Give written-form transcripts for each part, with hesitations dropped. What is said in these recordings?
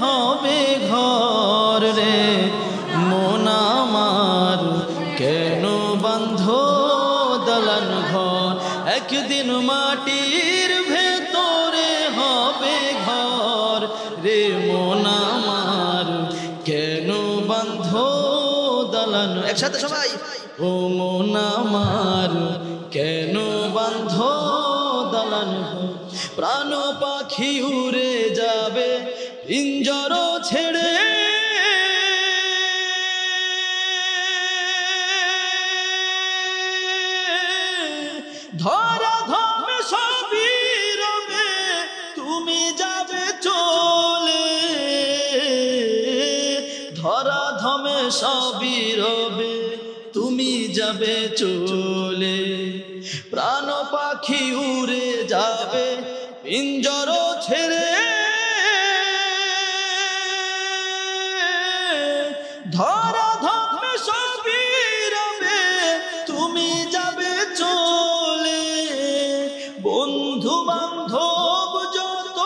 হবে ঘর রে মন আমার, কেন বান্ধ দালান ঘর? একদিন মাটির ভেতরে হবে ঘর রে মন আমার, কেন বান্ধ দালান? একসাথে সবাই, ও মন আমার কেন বান্ধ দালান ঘর? প্রাণ পাখি উড়ে যাবে পিঞ্জর ছেড়ে, ধরা ধামে সবই রবে তুমি যাবে চলে, ধরা ধামে সবই রবে তুমি যাবে চলে। প্রাণ পাখি উড়ে যাবে পিঞ্জর ছেড়ে, ধরা ধামে সবই রবে তুমি যাবে চলে। বন্ধু বান্ধব যত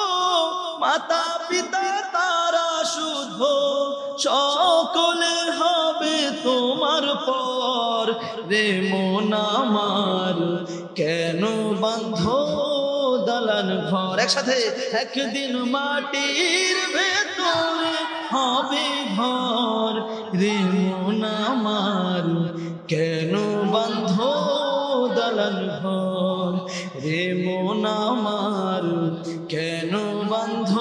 মাতা পিতা তারা শুদ্ধ, সকলে হবে তোমার পর রে মন আমার, কেন বান্ধ দালান ঘর? একসাথে, একদিন মাটির ভেতরে হবে ঘর রে মন আমার, কেন বান্ধ দালান ঘর রে মন আমার, কেন বান্ধ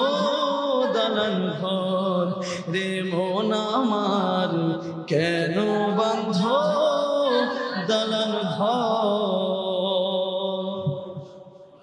দালান ঘর রে মন আমার, কেন